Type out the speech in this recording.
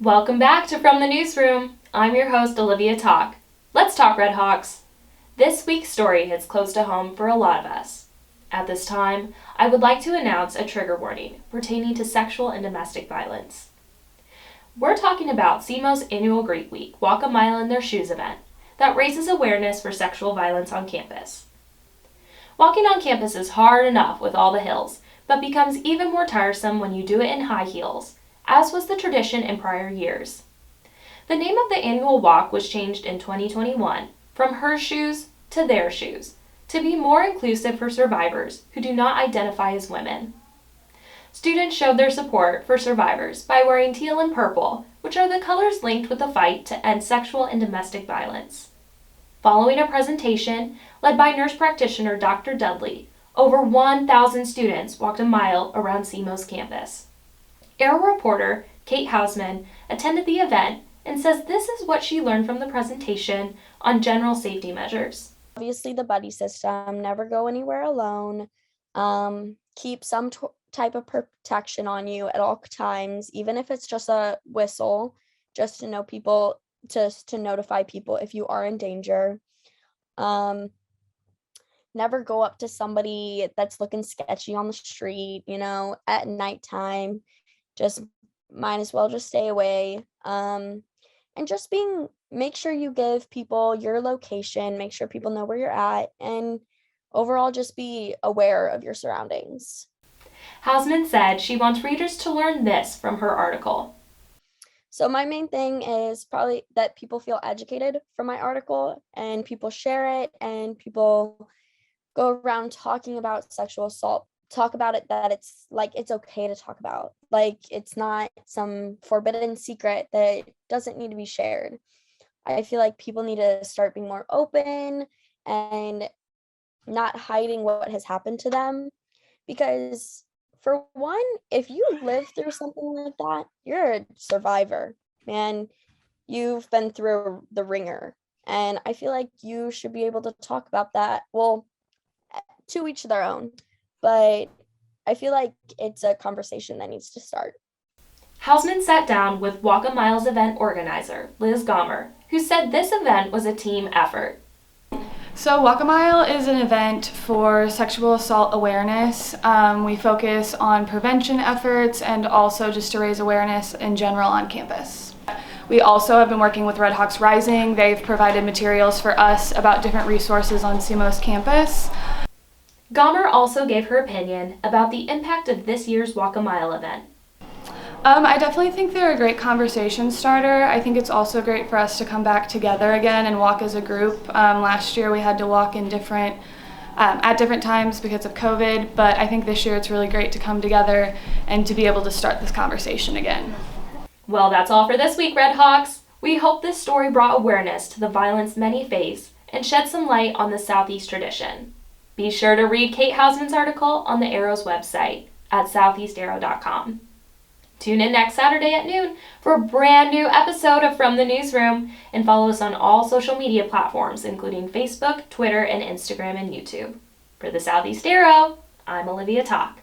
Welcome back to From the Newsroom. I'm your host, Olivia Talk. Let's talk Red Hawks. This week's story hits close to home for a lot of us. At this time, I would like to announce a trigger warning pertaining to sexual and domestic violence. We're talking about SEMO's annual Greek Week Walk a Mile in Their Shoes event that raises awareness for sexual violence on campus. Walking on campus is hard enough with all the hills, but becomes even more tiresome when you do it in high heels, as was the tradition in prior years. The name of the annual walk was changed in 2021 from Her Shoes to Their Shoes to be more inclusive for survivors who do not identify as women. Students showed their support for survivors by wearing teal and purple, which are the colors linked with the fight to end sexual and domestic violence. Following a presentation led by nurse practitioner Dr. Dudley, over 1,000 students walked a mile around SEMO's campus. Arrow reporter Kate Hausman attended the event and says this is what she learned from the presentation on general safety measures. Obviously, the buddy system, never go anywhere alone, keep some type of protection on you at all times, even if it's just a whistle, just to know people, just to notify people if you are in danger. Never go up to somebody that's looking sketchy on the street, at nighttime. Just might as well just stay away. And just make sure you give people your location, make sure people know where you're at, and overall just be aware of your surroundings. Hausman said she wants readers to learn this from her article. So my main thing is probably that people feel educated from my article and people share it and people go around talking about sexual assault, talk about it, that it's okay to talk about. It's not some forbidden secret that doesn't need to be shared. I feel like people need to start being more open and not hiding what has happened to them. Because for one, if you live through something like that, you're a survivor, man. You've been through the ringer. And I feel like you should be able to talk about that. Well, to each their own. But I feel like it's a conversation that needs to start. Hausman sat down with Walk a Mile's event organizer, Liz Gomer, who said this event was a team effort. So Walk a Mile is an event for sexual assault awareness. We focus on prevention efforts and also just to raise awareness in general on campus. We also have been working with Red Hawks Rising. They've provided materials for us about different resources on SEMO's campus. Gomer also gave her opinion about the impact of this year's Walk a Mile event. I definitely think they're a great conversation starter. I think it's also great for us to come back together again and walk as a group. Last year we had to walk in at different times because of COVID, but I think this year it's really great to come together and to be able to start this conversation again. Well, that's all for this week, Red Hawks. We hope this story brought awareness to the violence many face and shed some light on the Southeast tradition. Be sure to read Kate Hausman's article on the Arrow's website at southeastarrow.com. Tune in next Saturday at noon for a brand new episode of From the Newsroom, and follow us on all social media platforms, including Facebook, Twitter, and Instagram and YouTube. For the Southeast Arrow, I'm Olivia Talk.